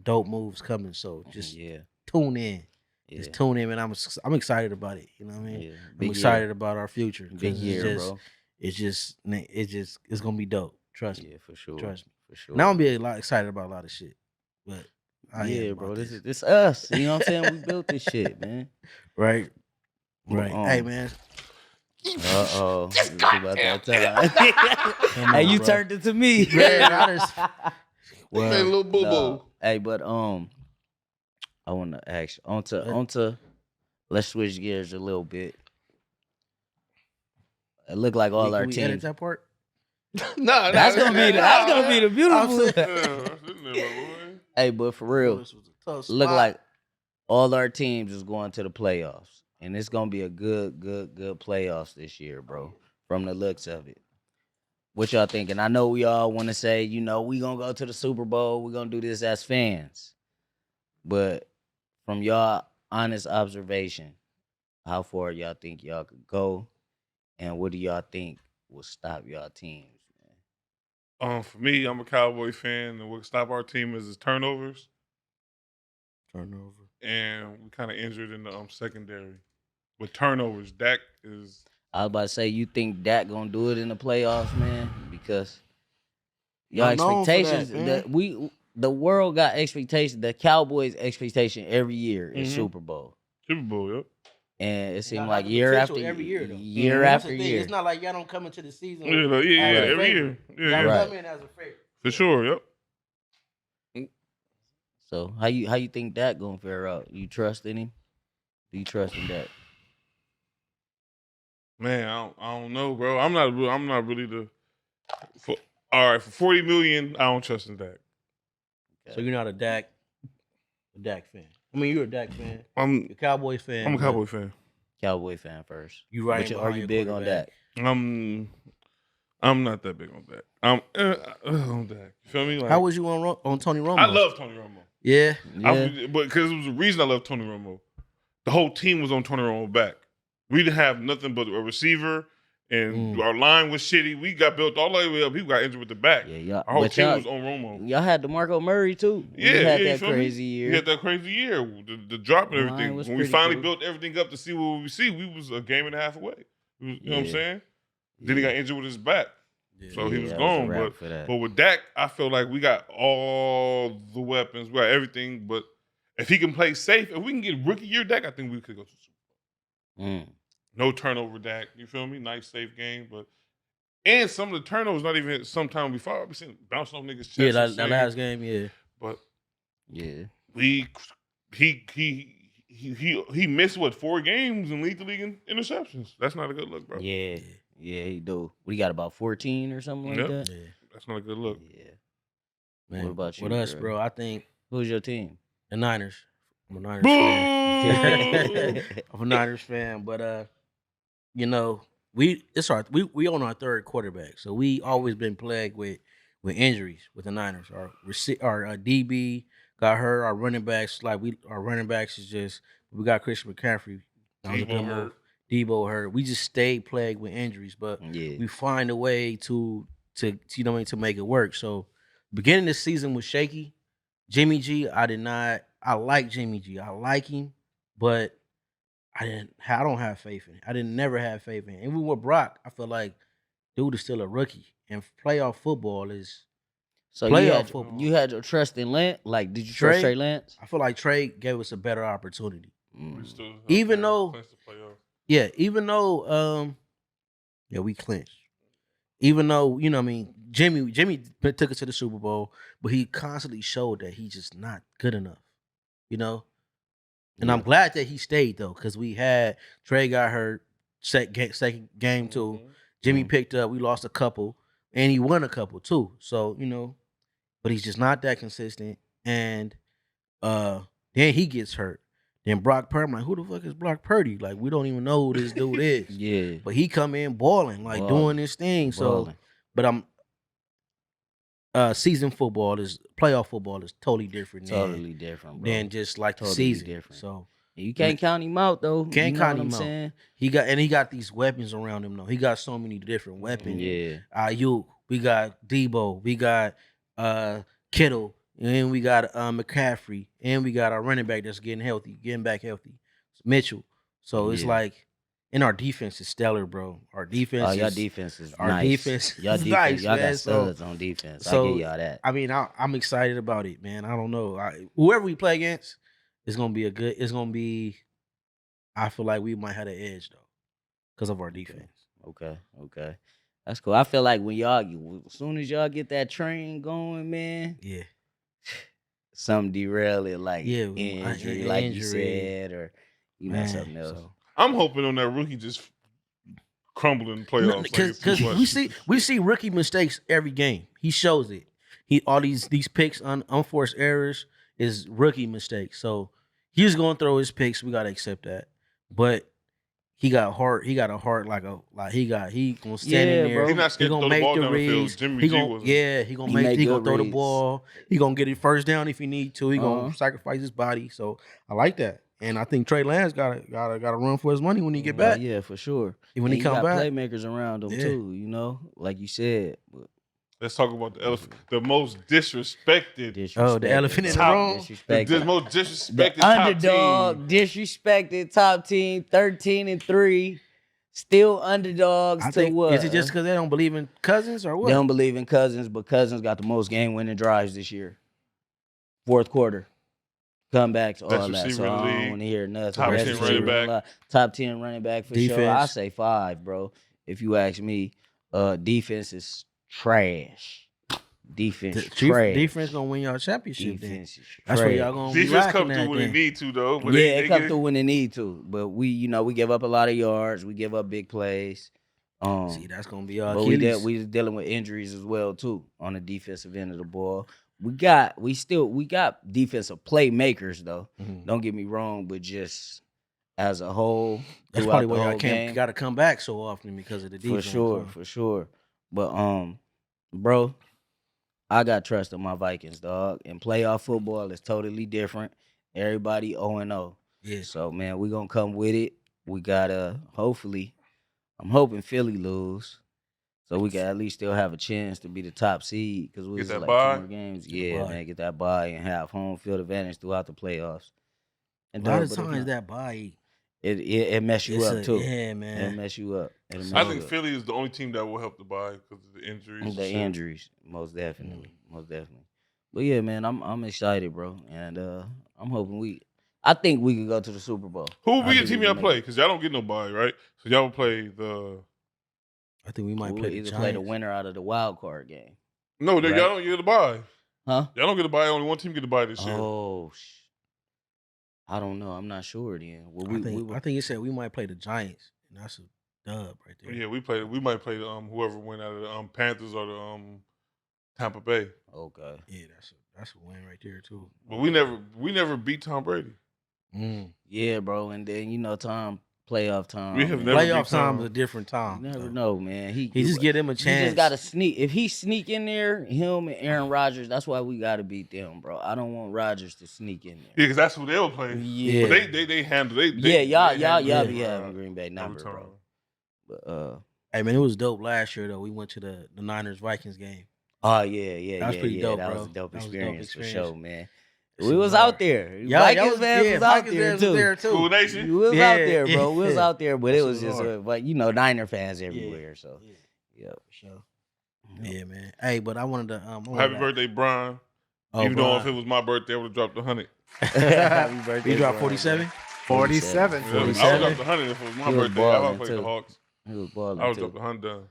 dope moves coming. So just yeah, tune in. yeah, Just tune in, man. I'm excited about it. You know what I mean? yeah. I'm excited about our future. 'cause big year, bro. It's gonna be dope. Trust me. Yeah, for sure. Trust me. For sure. Now I'm be a lot excited about a lot of shit. But I yeah, am bro. about This us. You know what I'm saying? We built this shit, man. right. Right. Hey, man. Uh-oh. It's about that time. Come Hey, on, you bro. turned it to me. Man, I just- Hey, Well, little boo boo. No. Hey, but I want to ask onto. Let's switch gears a little bit. It looked like all our can we edit teams. that part? Nah, That's gonna be the beautiful. beautiful. Hey, but for real, This was a tough look spot. like all our teams is going to the playoffs, and it's gonna be a good playoffs this year, bro. From the looks of it, what y'all thinking? I know we all want to say, we gonna go to the Super Bowl. We gonna do this as fans, but from y'all honest observation, how far y'all think y'all could go, and what do y'all think will stop y'all teams? For me, I'm a Cowboy fan, and what stop our team is turnovers, Turnover. and we kind of injured in the secondary. With turnovers, Dak is I was about to say, you think Dak gonna do it in the playoffs, man? Because Y'all Y'all known for that, expectations. man. The world got expectations. The Cowboys' expectation every year is Mhm. Super Bowl, Super Bowl, yep. and it Y'all seemed got like the year potential after every year, though. year Mhm. That's after the thing. year. It's not like y'all don't come into the season Yeah, like, yeah, as a every favorite. year. Yeah, Y'all yeah. Right. come in as a favorite. For sure, yep. So how you think that gonna fare out? You trust in him? Do you trust in that? Man, I don't know, bro. I'm not really for, all right, for 40 million, I don't trust in that. So you're not a Dak fan. I mean, you're a Dak fan. I'm You're a Cowboys fan. I'm a but Cowboy fan. Cowboy fan first. You right But are behind you your big on quarterback. that? I'm not that big on that. On that. You feel me? Like, How was you on Tony Romo? I love Tony Romo. Yeah. Yeah. But because it was the reason I love Tony Romo. The whole team was on Tony Romo back. We didn't have nothing but a receiver, and our line was shitty. We got built all the way up. He got injured with the back. Yeah, y'all. Our whole But team was on Romo. y'all had DeMarco Murray too. Yeah, he had you that feel me? crazy year. He had that crazy year. The drop and The line everything. was When we pretty finally cool. built everything up to see what we see, we was a game and a half away. You know what I'm Yeah. saying? Then he got injured with his back. Yeah. So he Yeah, was that was a gone. wrap for that. But with Dak, I feel like we got all the weapons, we got everything. But if he can play safe, if we can get rookie year Dak, I think we could go to the Super Bowl. No turnover Dak. You feel me? Nice, safe game. And some of the turnovers not even sometime before. We seen bouncing off niggas' chest. Yeah, and that saying, last game, yeah. But Yeah. he missed what 4 games and lead the league in interceptions. That's not a good look, bro. Yeah. Yeah, he do. We got about 14 or something like Yep. that. Yeah. That's not a good look. Yeah. Man, What about you, with us, Dre? bro? I think Who's your team? the Niners. I'm a Niners Boo! fan. I'm a Niners fan, but you know, we on our third quarterback, so we always been plagued with injuries with the Niners. Our DB got hurt. Our running backs is just we got Christian McCaffrey. That was a Debo good move. hurt. Debo hurt. We just stayed plagued with injuries, but Yeah. we find a way to you know what I mean, to make it work. So beginning of the season was shaky. Jimmy G, I like Jimmy G. I like him, but I don't have faith in it. I didn't never have faith in it. Even with Brock, I feel like dude is still a rookie. And playoff football is So playoff football. you had your trust in Lance? Like, did you trust Trey Lance? I feel like Trey gave us a better opportunity. We still have Even to though- clinch the playoffs. Yeah, even though we clinched. Even though, you know what I mean, Jimmy took us to the Super Bowl, but he constantly showed that he's just not good enough. You know? And I'm glad that he stayed though, because we had Trey got hurt second game too. Jimmy picked up. We lost a couple, and he won a couple too. So you know, but he's just not that consistent. And then he gets hurt. Then Brock Purdy, I'm like, who the fuck is Brock Purdy? Like we don't even know who this dude is. Yeah. But he come in balling, like doing this thing. So, but I'm season football is playoff football is totally different. Totally different, bro. Than just like Totally the season. different. So You can't count him out though. Can't You know count what him I'm out. saying? he got these weapons around him though. He got so many different weapons. Yeah. Ayuk, we got Debo, we got Kittle, and we got McCaffrey, and we got our running back that's getting back healthy, Mitchell. So it's Yeah. like, and our defense is stellar, bro. Our defense, Y'all is, defense is our nice. defense Y'all is defense, nice, y'all man. got studs on defense. I so, give y'all that. I mean, I'm excited about it, man. I don't know, whoever we play against, it's gonna be. I feel like we might have an edge though, because of our defense. Okay. That's cool. I feel like as soon as y'all get that train going, man, Yeah. something derail it, like Yeah, injury, an like you injury. said, or Man, something else. so- I'm hoping on that rookie just crumbling playoffs. Because we see rookie mistakes every game. He shows it. All these picks on unforced errors is rookie mistakes. So he's gonna throw his picks. We gotta accept that. But he got heart. He got a heart he gonna stand in there. bro. He's not scared to gonna throw the make ball the down the field. reads. Jimmy He G gonna wasn't. he gonna make throw the reads. ball. He gonna get it first down if he need to. He gonna sacrifice his body. So I like that. And I think Trey Lance got to run for his money when he get back. Yeah, for sure. When And he you come got back. playmakers around him too. You know, like you said. Let's talk about the elephant, the most disrespected. Oh, the elephant in the Top- room. The most disrespected The top underdog, team. disrespected top team, 13-3, Still underdogs I to think what? is it just because they don't believe in Cousins or what? They don't believe in Cousins, but Cousins got the most game-winning drives this year. Fourth quarter. Comebacks, all Best that. receiver So in the I don't league. want to hear nothing. Top Best 10 receiver running in the back. league. Top 10 running back for sure. I Defense. say 5, bro. If you ask me, defense is trash. Defense trash. Defense gonna win y'all championship. Then Defense is that's where trash. y'all gonna be Defense lacking come through at. when they Then. need to, though. But Yeah, they it come get through when they need to, but we give up a lot of yards. We give up big plays. See, that's gonna be y'all But Achilles. we dealing with injuries as well too on the defensive end of the ball. We got defensive playmakers though. Mhm. Don't get me wrong, but just as a whole, That's throughout probably the why y'all whole can't game, got to come back so often because of the defense. for sure. But bro, I got trust in my Vikings, dog. And playoff football is totally different. Everybody 0-0. Yeah. So man, we gonna come with it. We gotta hopefully. I'm hoping Philly lose, so we can at least still have a chance to be the top seed because we Get was that like bye? 2 more games. Get a Yeah, bye. man, get that bye and have home field advantage throughout the playoffs. A And lot dog, of but if times not, that bye, it mess you it's up too. yeah, It'll man. mess you up. It'll mess I you think up. Philly is the only team that will help the bye because of the injuries. and The shit. injuries, most definitely. But yeah, man, I'm excited, bro, and I'm hoping I think we could go to the Super Bowl. Who will I be the think team we y'all can play? make it. Because y'all don't get no bye, right? So y'all will play the. I think we might We'll play the either Giants. play the winner out of the wild card game, No, Right. y'all don't get the bye. huh? Y'all don't get the bye. Only one team get the bye this year. Oh, I don't know. I'm not sure then. Well, I think it said we might play the Giants, and that's a dub right there. Yeah, we might play the whoever went out of the Panthers or the Tampa Bay. Okay. Yeah, that's a win right there too. But we never beat Tom Brady. Yeah, bro. And then playoff time. We have man. never Playoff beat time Tom. is a different You time. never though. know, man. He just get him a You chance. just gotta sneak. If he sneak in there, him and Aaron Rodgers, that's why we gotta beat them, bro. I don't want Rodgers to sneak in Yeah, there. because that's who they'll play. Yeah. But they handle. Y'all handle be it, having Green Bay every number, time. bro. But Hey man, it was dope last year though. We went to the Niners Vikings game. oh yeah. That was pretty dope, That bro. was a dope That was a dope experience for experience. sure, man. Yes, We it was was. out there. Y'all Vikings fans was out Vikings there fans too. was there too. Cool Nation. We was Yeah, out there, bro. We was yeah. out there, but That it shit was was just, hard. but Niner fans everywhere. So, Yeah, for sure. Yeah, man. Hey, but I wanted to Happy birthday, Brian. Oh, Even though Brian. if it was my birthday, I would have dropped 100. Happy birthday, You dropped Brian, 47? 47. Yeah, I would 47? drop the 100 if it was my He was birthday. I would balling, play the too. Hawks. He was balling I would too. drop the 100 down.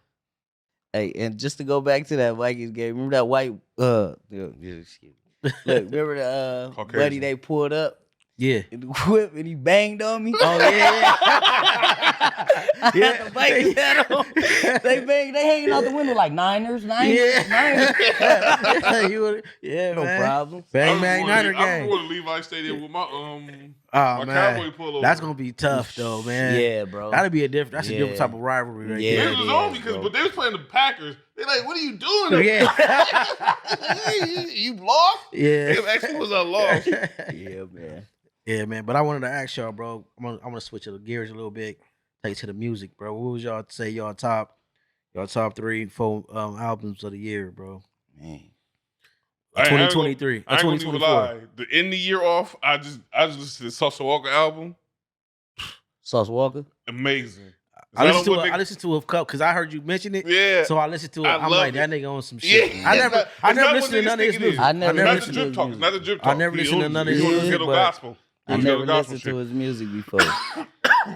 Hey, and just to go back to that Vikings game, remember that white excuse me. Look, remember the buddy Caucasian. they pulled up Yeah. in the whip and he banged on me? Oh yeah. I had the Vikings hat on. They hanging out the window like Niners. Yeah. You would- yeah, No man. problem. Bang bang Niner I'm game. going to Levi Stadium with my Oh my man, cowboy pullover. that's gonna be tough though, man. Yeah, bro. That'll be a different. That's a different Yeah. type of rivalry right Yeah. They there. was it on is, because, bro. but they was playing the Packers. They like, what are you doing? Yeah. you lost? Yeah. If actually was I lost. Yeah, man. Yeah, man. But I wanted to ask y'all, bro. I'm gonna switch the gears a little bit. Take it to the music, bro. What was y'all say y'all top 3, 4 albums of the year, bro? Man. I ain't gonna- 2023. I ain't gonna even 2024. lie. The end the year off, I just listened to the Sauce Walker album. Sauce Walker? Amazing. I listened listened to a couple because I heard you mention it. Yeah. So I listened to it. I I'm love like, it. that nigga on some shit. Yeah. I never It's not listened to what none of niggas his think it music. is. I never It's not the listened to drip his talk. It's music. not the drip I talk. never He listened to was- none of he his was music, ghetto but- gospel. He I was never ghetto gospel listened to shit. his music before.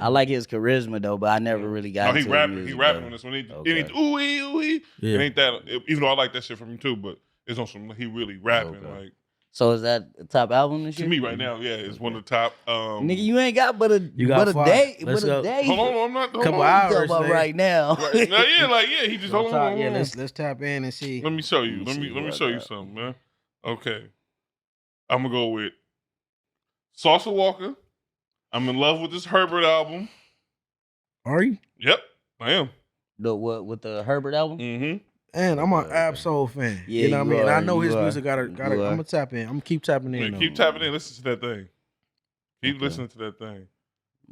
I like his charisma though, but I never really got No, he into rapping. his music. He rapping bro. on this one. He Okay. ooh ee. Yeah. It ain't that. Even though I like that shit from him too, but it's on some. He really rapping. Okay. Like So is that the top album this to year? me right now, yeah, it's one of the top. Nigga, you ain't got You got a 5. day. Let's But a go. day. hold on, I'm not. Hold Couple on. hours. Talk about nigga. right now. Right. No, yeah, like yeah, he just hold on. Yeah, hold on. let's tap in and see. Let me show you. Let Let me me see let me what I show you got. something, man. Okay, I'm gonna go with Sauce Walker. I'm in love with this Herbert album. Are you? Yep, I am. The what with the Herbert album? Mm-hmm. And I'm an Okay. Absol fan. Yeah, you know what I you mean? And I are, know you his are, music got. you I'm are. gonna tap in. I'm gonna keep tapping in. Keep tapping in. Listen to that thing. Keep Okay. listening to that thing.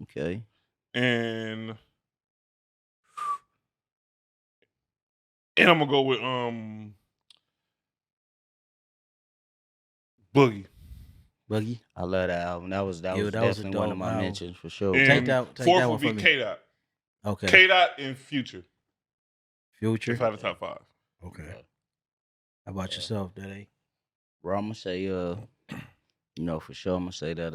Okay. And I'm gonna go with Boogie. Buggy. I love that album. That was Yeah, that was a definitely one dope of my album. mentions for sure. And Take that fourth one would be from me. K-Dot. Okay. K-Dot and Future. Future. If I had the top 5. Okay. Yeah. How about yourself, Daddy? Bro, I'm gonna say for sure I'm gonna say that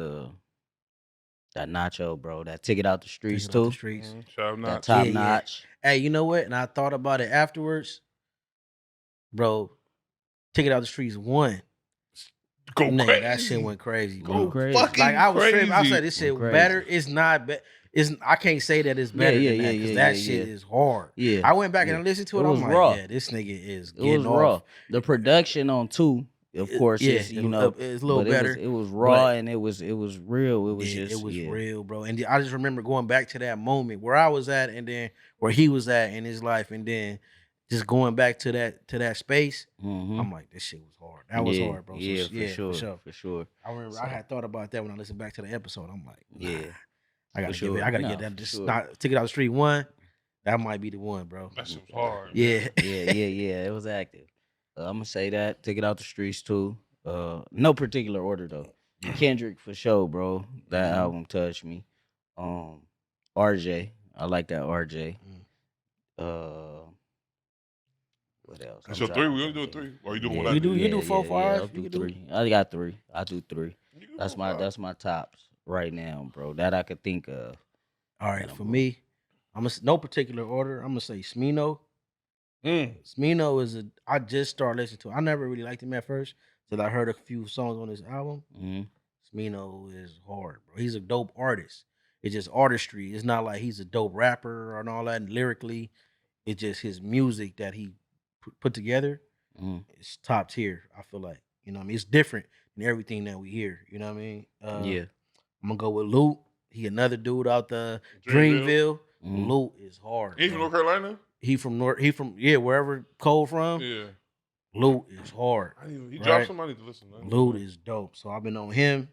Nacho, bro, that Ticket Out the Streets Take it out the too. streets. Shout out That Notch. top Yeah. notch. Hey, you know what? And I thought about it afterwards, bro. Take it out the streets. One. Go Nigga, crazy. that shit went crazy, Go bro. crazy. fucking Like I was crazy. tripping. I said this shit Went better. crazy. It's not. I can't say that it's better than that because that shit is hard. Yeah. I went back yeah. and I listened to it. It was I'm raw. like, yeah, this nigga is It getting was raw. off. The production on 2, of course, Yeah, is it's a little but better. It was raw but and it was real. It was yeah, just it was real, bro. And I just remember going back to that moment where I was at, and then where he was at in his life, and then just going back to that space. Mhm. I'm like, this shit was hard. That was hard, bro. So, Yeah, for for sure. I remember So- I had thought about that when I listened back to the episode. I'm like, nah, Yeah. I gotta For give it. sure. I gotta Nah, get that. for Just sure. not Take It Out the Street one. That might be the one, bro. That shit was hard. Yeah. Yeah. It was active. I'm gonna say that. Take It Out the Streets too. No particular order though. Kendrick for sure, bro. That Mhm. album touched me. RJ, I like that RJ. What else? That's your 3. We only doing 3. Or you doing what I You did? do 4, Yeah, 5? I'll You do can do- 3. I got 3. I do 3. You can That's go my 5. that's my tops right now, bro. That I could think of. All right, Yeah, for bro. me, no particular order. I'm gonna say Smino. Smino is I just started listening to. I never really liked him at first till I heard a few songs on this album. Mm-hmm. Smino is hard, bro. He's a dope artist. It's just artistry. It's not like he's a dope rapper and all that. And lyrically, it's just his music that he put together. Mm-hmm. It's top tier. I feel like, you know what I mean? It's different than everything that we hear. You know what I mean? Yeah. I'm gonna go with Luke. He another dude out the Dreamville. Dreamville. Mhm. Luke is hard. He from bro. North Carolina? He from wherever Cole from. Yeah. Luke is hard. He Right. dropped somebody to listen to. Luke is dope. So I've been on him,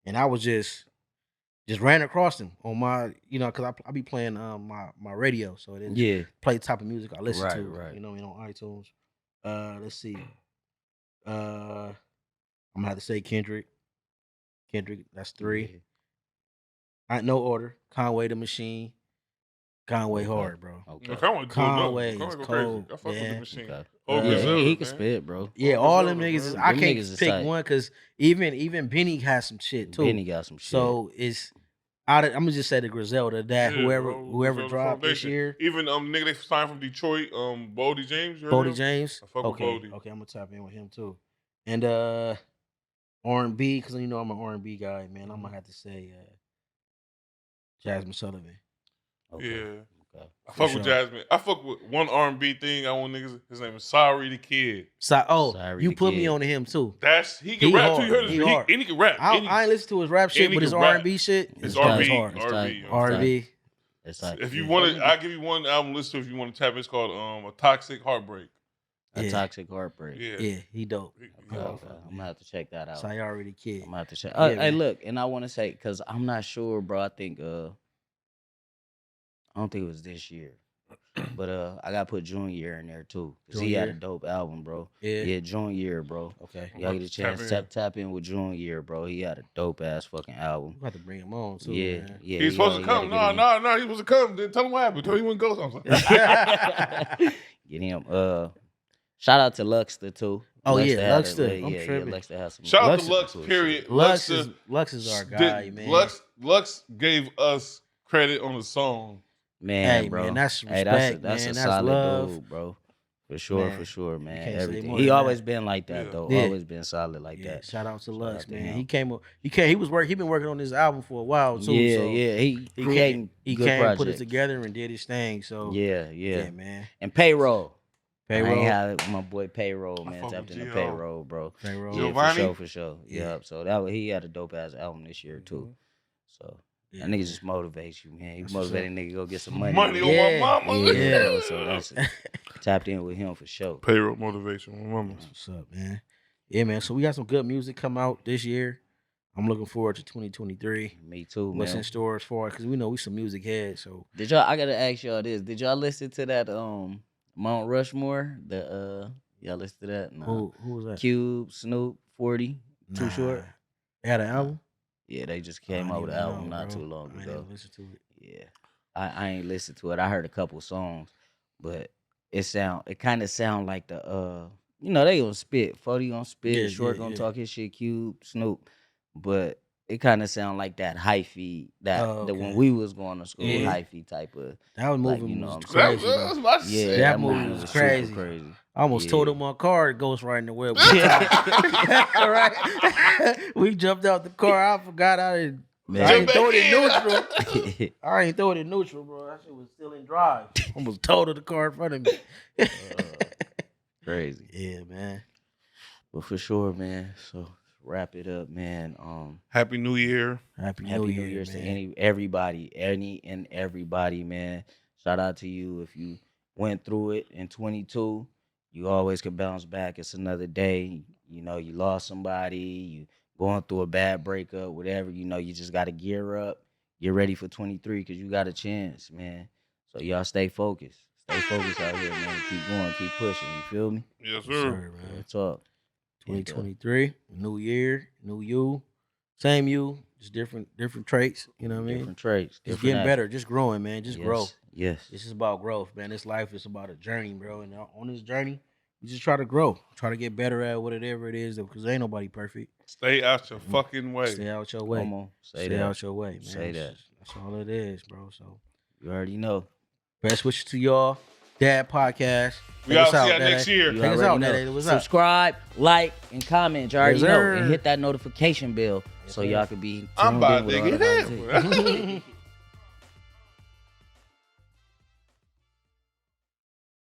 and I was just ran across him on my, because I be playing my radio, so it is Yeah. play the type of music I listen Right, to. right. On iTunes. Let's see. I'm gonna have to say Kendrick. That's 3. No order. Conway the Machine. Conway Okay. hard, bro. Okay. Conway is go cold, crazy. I fuck with yeah. the machine. Okay. Oh, Yeah, Griselda, he can man. spit, bro. Yeah, Oh, all them Griselda, niggas. man. I Them can't niggas is pick tight. one because even Benny has some shit too. Benny got some shit. So it's I'm gonna just say the Griselda that Yeah, whoever bro, whoever Griselda dropped this Foundation. year. Even nigga they signed from Detroit, Bodie James. You heard Bodie him? James. I fuck with Okay, Bodie. okay, I'm gonna tap in with him too. And R&B, because I'm an R&B guy, man. I'm gonna have to say Jasmine Sullivan. Okay. Yeah. Okay. I fuck For with sure. Jasmine. I fuck with one R&B thing. I want niggas. His name is Sorry the Kid. Sorry, You the put me Kid. on to him too. He can He rap too. hard. You heard his He hard. and he can rap. I And he- ain't listen to his rap shit, and he but his can rap. R&B shit It's is R&B. hard. It's R&B. tight. you know what I'm saying? R&B. It's like If you Yeah. want to, I'll give you one album list if you want to tap. It's called A Toxic Heartbreak. a Yeah. toxic heartbreak. Yeah. Yeah, he dope. He- Okay, yeah. okay. I'm gonna have to check that out. Sayari the Kid. I'm gonna have to check. Yeah, Hey, man. look, and I want to say because I'm not sure, bro. I think I don't think it was this year, but I gotta put Junior in there too because he had a Junior? dope album, bro. Yeah. Yeah, Junior, bro. Okay. Y'all get a Tap chance in. tap in with Junior, bro. He had a dope ass fucking album. We have to bring him on too. Yeah, Man. yeah. He's supposed to come. No. No. He supposed to come. Then tell him what happened. Tell him he wouldn't go. Something. Get him. Shout out to Luxter too. Oh, yeah, had Luxter. a- I'm yeah, tripping. Luxter has some. Shout out Lux- to Lux. Period. Lux Lux is our guy, man. Lux gave us credit on the song. Man, Hey, bro. man, that's Hey, respect, that's man. a That's solid love. dude, bro. For sure, Man, man. can't say Everything. more He than always that. been like that Yeah. though. Yeah. Always been solid like Yeah, that. shout out to Shout Lux, out to man. him. He came. He been working on this album for a while too. Yeah, so yeah. He He creating he good came, projects. put it together, and did his thing. So Yeah. man. And payroll. I Payroll. ain't had my boy payroll, I man. fuck Tapped with into G.O. payroll, bro. Payroll. Yeah, Giovanni? for sure. Yeah. Yep. So he had a dope ass album this year too. So Yeah, that nigga just motivates you, man. He That's what's motivating nigga to go get some money. Money man. on Yeah. my mama. Yeah, Yeah. bro, so that's tapped in with him for sure. Payroll motivation. My mama. What's up, man? Yeah, man. So we got some good music come out this year. I'm looking forward to 2023. Me too, What's in man. store as far because we know we some music heads. So Did y'all? I gotta ask y'all this. Did y'all listen to that Mount Rushmore? Y'all listen to that? No. who was that? Cube, Snoop, 40, Too Short. They had an album. Yeah, they just I came didn't out with an even album know, not bro. too long I ago. didn't listen to it. Yeah. I ain't listened to it. I heard a couple songs, but it kind of sound like the they gonna spit. 40 gonna spit. Yeah, Short yeah, gonna yeah. talk his shit. Cube, Snoop, but it kind of sound like that hyphy Oh, that when okay. we was going to school, Yeah. hyphy type of That was like movie you know was what I'm That saying. was, crazy I though. was about to Yeah, say. That that movie movie was was crazy. super crazy. I almost Yeah. towed him my car, Ghost right in the web. Right? We jumped out the car. I forgot I didn't. Man. I didn't Jump throw it in back neutral. I ain't throw it in neutral, bro. That shit was still in drive. Almost totaled the car in front of me. Crazy. Yeah, man. But for sure, man. So wrap it up, man. Happy New Year. Happy Happy New New Year, Year's to man. everybody, man. Shout out to you if you went through it in 22. You always can bounce back. It's another day. You know, you lost somebody, you going through a bad breakup, whatever. You know, you just got to gear up, get ready for 23 because you got a chance, man. So y'all stay focused. Stay focused out here, man. Keep going, keep pushing. You feel me? Yes, Yes, sir. sir, Real man. talk. 2023, new year, new you, same you, just different traits. You know what I mean? Different traits. Just different getting actions. better, just growing, man. Just yes, grow. Yes. This is about growth, man. This life is about a journey, bro. And on this journey, you just try to grow, try to get better at whatever it is, because ain't nobody perfect. Stay out your fucking way. Stay out your way. Come on. Say Stay that. out your way, man. Say It's that. just- that's all it is, bro. So You already know. best wishes to y'all. Dad Podcast. We Take all us see out, y'all Dad. next year. You Take us already out, know. Dad. What's up? Subscribe, like, and comment. You already Yes, know. sir. And hit that notification bell Yes, so sir. y'all can be tuned I'm about in with to all get the content. in.